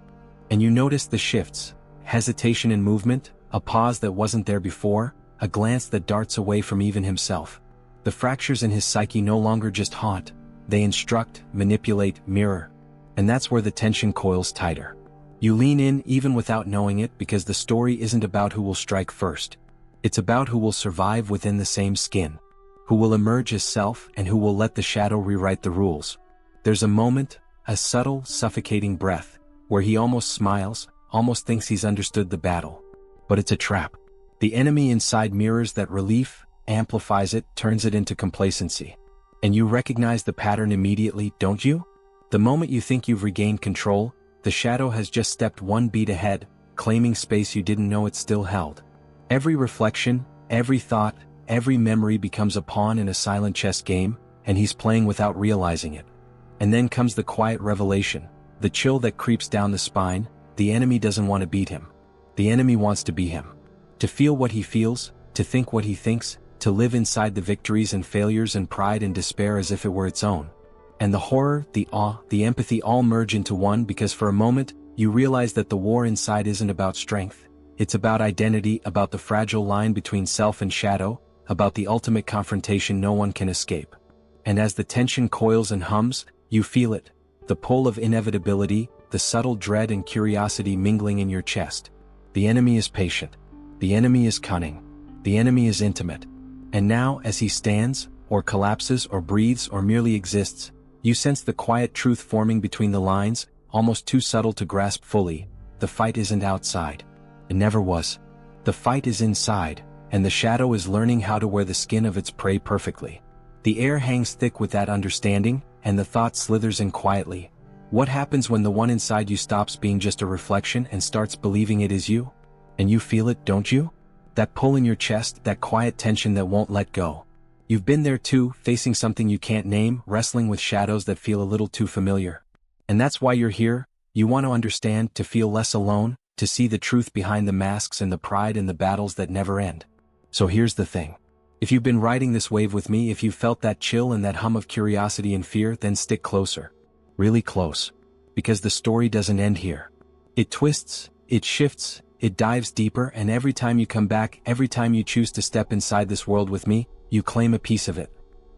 A: And you notice the shifts. Hesitation in movement, a pause that wasn't there before, a glance that darts away from even himself. The fractures in his psyche no longer just haunt, they instruct, manipulate, mirror. And that's where the tension coils tighter. You lean in even without knowing it, because the story isn't about who will strike first. It's about who will survive within the same skin, who will emerge as self, and who will let the shadow rewrite the rules. There's a moment, a subtle, suffocating breath, where he almost smiles, almost thinks he's understood the battle. But it's a trap. The enemy inside mirrors that relief, amplifies it, turns it into complacency. And you recognize the pattern immediately, don't you? The moment you think you've regained control, the shadow has just stepped one beat ahead, claiming space you didn't know it still held. Every reflection, every thought, every memory becomes a pawn in a silent chess game, and he's playing without realizing it. And then comes the quiet revelation, the chill that creeps down the spine. The enemy doesn't want to beat him. The enemy wants to be him. To feel what he feels, to think what he thinks, to live inside the victories and failures and pride and despair as if it were its own. And the horror, the awe, the empathy all merge into one, because for a moment, you realize that the war inside isn't about strength. It's about identity, about the fragile line between self and shadow, about the ultimate confrontation no one can escape. And as the tension coils and hums, you feel it. The pull of inevitability, the subtle dread and curiosity mingling in your chest. The enemy is patient. The enemy is cunning. The enemy is intimate. And now, as he stands, or collapses, or breathes, or merely exists, you sense the quiet truth forming between the lines, almost too subtle to grasp fully. The fight isn't outside. It never was. The fight is inside, and the shadow is learning how to wear the skin of its prey perfectly. The air hangs thick with that understanding, and the thought slithers in quietly. What happens when the one inside you stops being just a reflection and starts believing it is you? And you feel it, don't you? That pull in your chest, that quiet tension that won't let go. You've been there too, facing something you can't name, wrestling with shadows that feel a little too familiar. And that's why you're here. You want to understand, to feel less alone, to see the truth behind the masks and the pride and the battles that never end. So here's the thing. If you've been riding this wave with me, if you felt that chill and that hum of curiosity and fear, then stick closer. Really close. Because the story doesn't end here. It twists, it shifts, it dives deeper, and every time you come back, every time you choose to step inside this world with me, you claim a piece of it.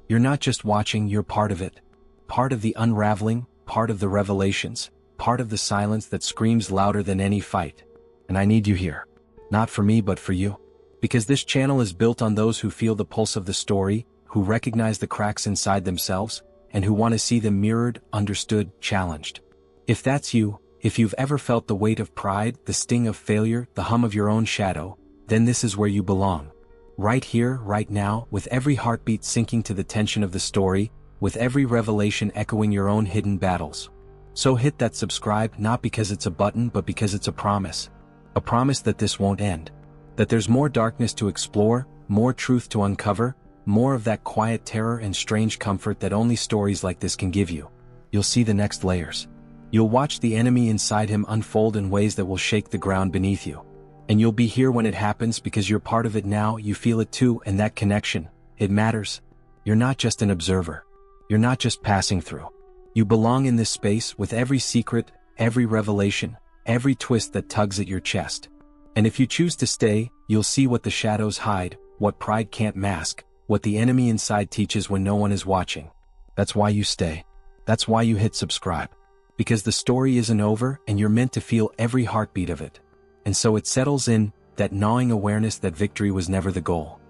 A: You're not just watching, you're part of it. Part of the unraveling, part of the revelations, part of the silence that screams louder than any fight. And I need you here. Not for me, but for you. Because this channel is built on those who feel the pulse of the story, who recognize the cracks inside themselves, and who want to see them mirrored, understood, challenged. If that's you, if you've ever felt the weight of pride, the sting of failure, the hum of your own shadow, then this is where you belong. Right here, right now, with every heartbeat sinking to the tension of the story, with every revelation echoing your own hidden battles. So hit that subscribe, not because it's a button, but because it's a promise. A promise that this won't end. That there's more darkness to explore, more truth to uncover, more of that quiet terror and strange comfort that only stories like this can give you. You'll see the next layers. You'll watch the enemy inside him unfold in ways that will shake the ground beneath you. And you'll be here when it happens, because you're part of it now, you feel it too, and that connection, it matters. You're not just an observer. You're not just passing through. You belong in this space, with every secret, every revelation, every twist that tugs at your chest. And if you choose to stay, you'll see what the shadows hide, what pride can't mask, what the enemy inside teaches when no one is watching. That's why you stay. That's why you hit subscribe. Because the story isn't over, and you're meant to feel every heartbeat of it. And so it settles in, that gnawing awareness that victory was never the goal.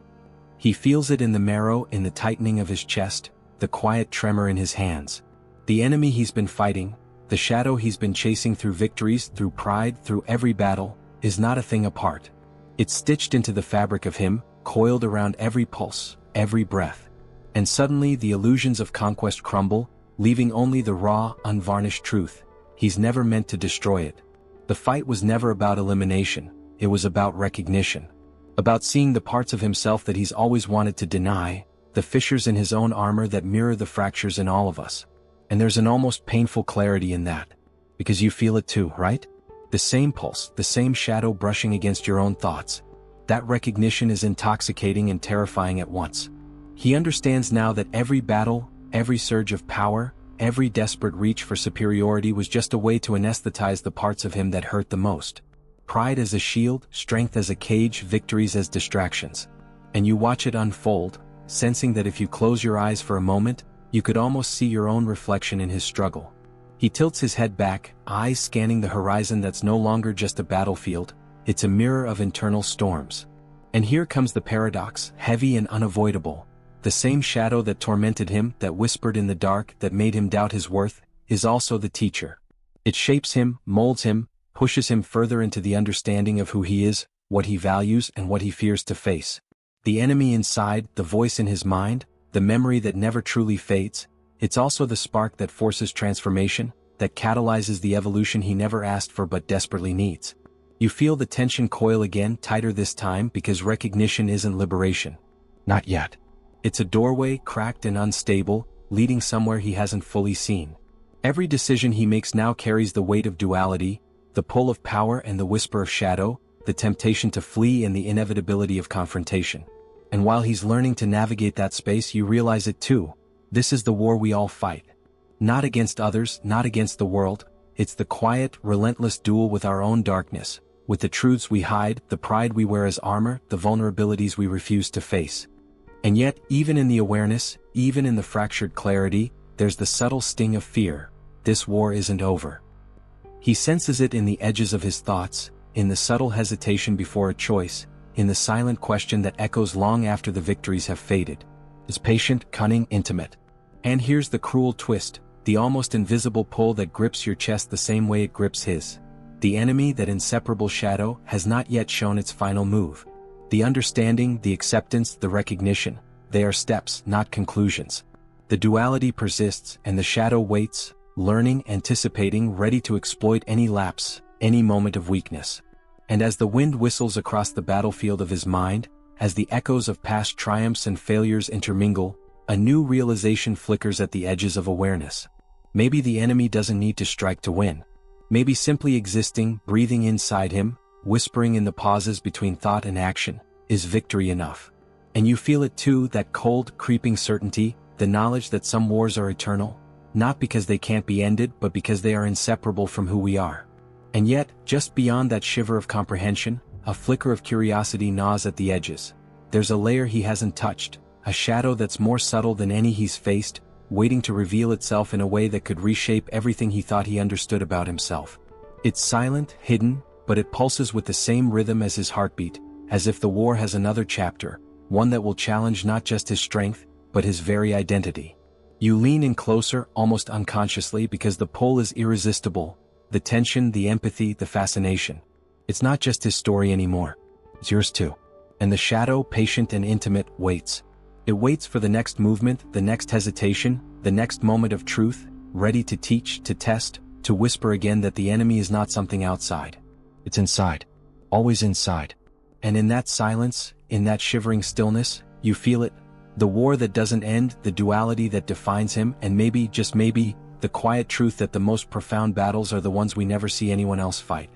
A: He feels it in the marrow, in the tightening of his chest, the quiet tremor in his hands. The enemy he's been fighting, the shadow he's been chasing through victories, through pride, through every battle, is not a thing apart. It's stitched into the fabric of him, coiled around every pulse, every breath. And suddenly the illusions of conquest crumble, leaving only the raw, unvarnished truth. He's never meant to destroy it. The fight was never about elimination, it was about recognition. About seeing the parts of himself that he's always wanted to deny, the fissures in his own armor that mirror the fractures in all of us. And there's an almost painful clarity in that. Because you feel it too, right? The same pulse, the same shadow brushing against your own thoughts. That recognition is intoxicating and terrifying at once. He understands now that every battle, every surge of power, every desperate reach for superiority was just a way to anesthetize the parts of him that hurt the most. Pride as a shield, strength as a cage, victories as distractions. And you watch it unfold, sensing that if you close your eyes for a moment, you could almost see your own reflection in his struggle. He tilts his head back, eyes scanning the horizon that's no longer just a battlefield, it's a mirror of internal storms. And here comes the paradox, heavy and unavoidable. The same shadow that tormented him, that whispered in the dark, that made him doubt his worth, is also the teacher. It shapes him, molds him, pushes him further into the understanding of who he is, what he values and what he fears to face. The enemy inside, the voice in his mind, the memory that never truly fades, it's also the spark that forces transformation, that catalyzes the evolution he never asked for but desperately needs. You feel the tension coil again, tighter this time, because recognition isn't liberation. Not yet. It's a doorway, cracked and unstable, leading somewhere he hasn't fully seen. Every decision he makes now carries the weight of duality, the pull of power and the whisper of shadow, the temptation to flee and the inevitability of confrontation. And while he's learning to navigate that space, you realize it too. This is the war we all fight. Not against others, not against the world. It's the quiet, relentless duel with our own darkness, with the truths we hide, the pride we wear as armor, the vulnerabilities we refuse to face. And yet, even in the awareness, even in the fractured clarity, there's the subtle sting of fear. This war isn't over. He senses it in the edges of his thoughts, in the subtle hesitation before a choice, in the silent question that echoes long after the victories have faded. Is patient, cunning, intimate. And here's the cruel twist, the almost invisible pull that grips your chest the same way it grips his. The enemy, that inseparable shadow, has not yet shown its final move. The understanding, the acceptance, the recognition, they are steps, not conclusions. The duality persists, and the shadow waits, learning, anticipating, ready to exploit any lapse, any moment of weakness. And as the wind whistles across the battlefield of his mind, as the echoes of past triumphs and failures intermingle, a new realization flickers at the edges of awareness. Maybe the enemy doesn't need to strike to win. Maybe simply existing, breathing inside him, whispering in the pauses between thought and action, is victory enough. And you feel it too, that cold, creeping certainty, the knowledge that some wars are eternal, not because they can't be ended but because they are inseparable from who we are. And yet, just beyond that shiver of comprehension, a flicker of curiosity gnaws at the edges. There's a layer he hasn't touched, a shadow that's more subtle than any he's faced, waiting to reveal itself in a way that could reshape everything he thought he understood about himself. It's silent, hidden, but it pulses with the same rhythm as his heartbeat, as if the war has another chapter, one that will challenge not just his strength, but his very identity. You lean in closer, almost unconsciously, because the pull is irresistible, the tension, the empathy, the fascination. It's not just his story anymore. It's yours too. And the shadow, patient and intimate, waits. It waits for the next movement, the next hesitation, the next moment of truth, ready to teach, to test, to whisper again that the enemy is not something outside. It's inside. Always inside. And in that silence, in that shivering stillness, you feel it. The war that doesn't end, the duality that defines him, and maybe, just maybe, the quiet truth that the most profound battles are the ones we never see anyone else fight.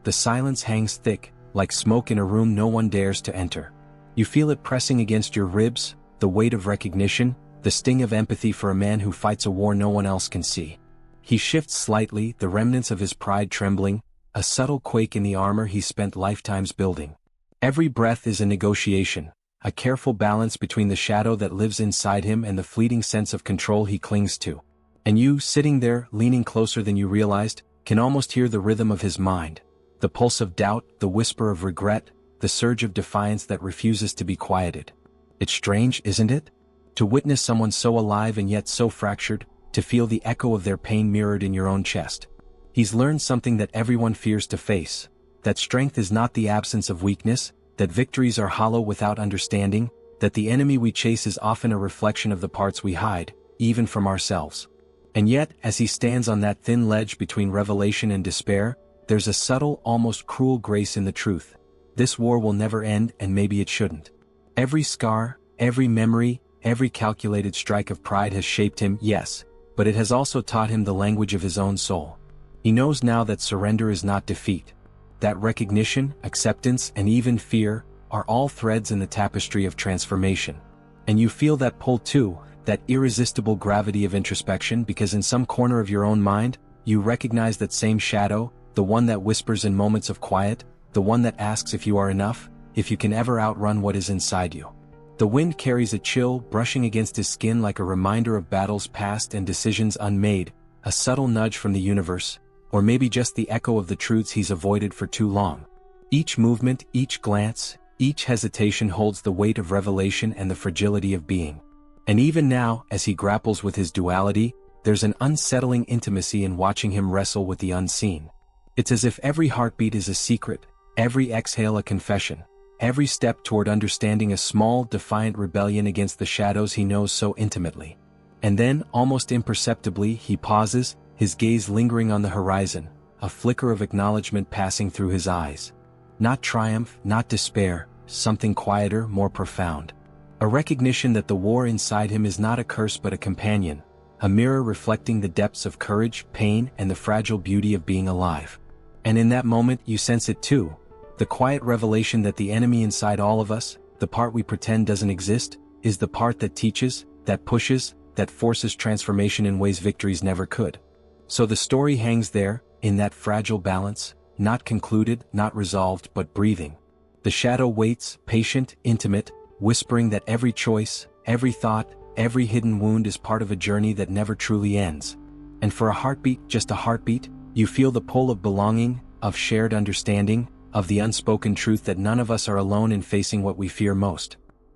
A: The silence hangs thick, like smoke in a room no one dares to enter. You feel it pressing against your ribs, the weight of recognition, the sting of empathy for a man who fights a war no one else can see. He shifts slightly, the remnants of his pride trembling, a subtle quake in the armor he spent lifetimes building. Every breath is a negotiation, a careful balance between the shadow that lives inside him and the fleeting sense of control he clings to. And you, sitting there, leaning closer than you realized, can almost hear the rhythm of his mind. The pulse of doubt, the whisper of regret, the surge of defiance that refuses to be quieted. It's strange, isn't it? To witness someone so alive and yet so fractured, to feel the echo of their pain mirrored in your own chest. He's learned something that everyone fears to face, that strength is not the absence of weakness, that victories are hollow without understanding, that the enemy we chase is often a reflection of the parts we hide, even from ourselves. And yet, as he stands on that thin ledge between revelation and despair, there's a subtle, almost cruel grace in the truth. This war will never end, and maybe it shouldn't. Every scar, every memory, every calculated strike of pride has shaped him, yes, but it has also taught him the language of his own soul. He knows now that surrender is not defeat. That recognition, acceptance, and even fear are all threads in the tapestry of transformation. And you feel that pull too, that irresistible gravity of introspection, because in some corner of your own mind, you recognize that same shadow, the one that whispers in moments of quiet, the one that asks if you are enough, if you can ever outrun what is inside you. The wind carries a chill, brushing against his skin like a reminder of battles past and decisions unmade, a subtle nudge from the universe, or maybe just the echo of the truths he's avoided for too long. Each movement, each glance, each hesitation holds the weight of revelation and the fragility of being. And even now, as he grapples with his duality, there's an unsettling intimacy in watching him wrestle with the unseen. It's as if every heartbeat is a secret, every exhale a confession, every step toward understanding a small, defiant rebellion against the shadows he knows so intimately. And then, almost imperceptibly, he pauses, his gaze lingering on the horizon, a flicker of acknowledgement passing through his eyes. Not triumph, not despair, something quieter, more profound. A recognition that the war inside him is not a curse but a companion, a mirror reflecting the depths of courage, pain, and the fragile beauty of being alive. And in that moment you sense it too, the quiet revelation that the enemy inside all of us, the part we pretend doesn't exist, is the part that teaches, that pushes, that forces transformation in ways victories never could. So the story hangs there, in that fragile balance, not concluded, not resolved, but breathing. The shadow waits, patient, intimate, whispering that every choice, every thought, every hidden wound is part of a journey that never truly ends. And for a heartbeat, just a heartbeat, you feel the pull of belonging, of shared understanding, of the unspoken truth that none of us are alone in facing what we fear most.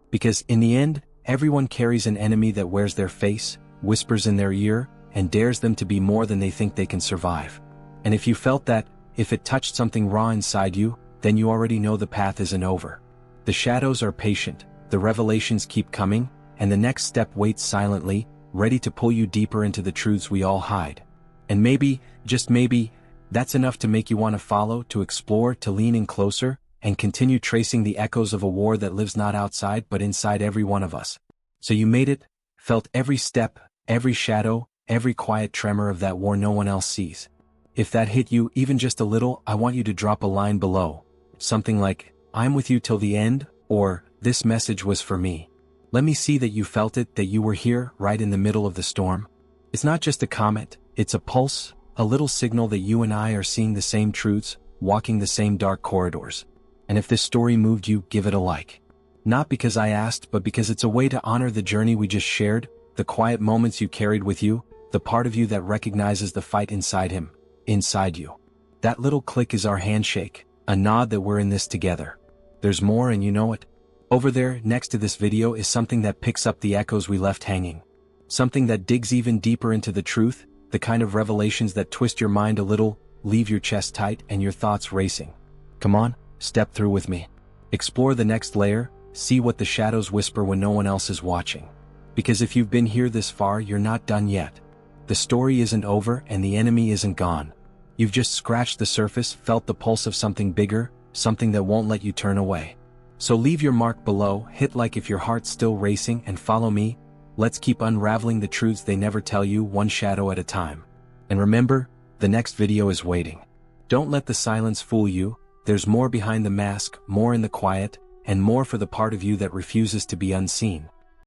A: Because in the end, everyone carries an enemy that wears their face, whispers in their ear, and dares them to be more than they think they can survive. And if you felt that, if it touched something raw inside you, then you already know the path isn't over. The shadows are patient, the revelations keep coming, and the next step waits silently, ready to pull you deeper into the truths we all hide. And maybe, just maybe, that's enough to make you want to follow, to explore, to lean in closer, and continue tracing the echoes of a war that lives not outside but inside every one of us. So you made it, felt every step, every shadow, every quiet tremor of that war no one else sees. If that hit you even just a little, I want you to drop a line below. Something like, "I'm with you till the end," or, "This message was for me." Let me see that you felt it, that you were here, right in the middle of the storm. It's not just a comment, it's a pulse, a little signal that you and I are seeing the same truths, walking the same dark corridors. And if this story moved you, give it a like. Not because I asked, but because it's a way to honor the journey we just shared, the quiet moments you carried with you, the part of you that recognizes the fight inside him, inside you. That little click is our handshake, a nod that we're in this together. There's more, and you know it. Over there, next to this video, is something that picks up the echoes we left hanging. Something that digs even deeper into the truth, the kind of revelations that twist your mind a little, leave your chest tight and your thoughts racing. Come on, step through with me. Explore the next layer, see what the shadows whisper when no one else is watching. Because if you've been here this far, you're not done yet. The story isn't over and the enemy isn't gone. You've just scratched the surface, felt the pulse of something bigger, something that won't let you turn away. So leave your mark below, hit like if your heart's still racing, and follow me. Let's keep unraveling the truths they never tell you, one shadow at a time. And remember, the next video is waiting. Don't let the silence fool you, there's more behind the mask, more in the quiet, and more for the part of you that refuses to be unseen.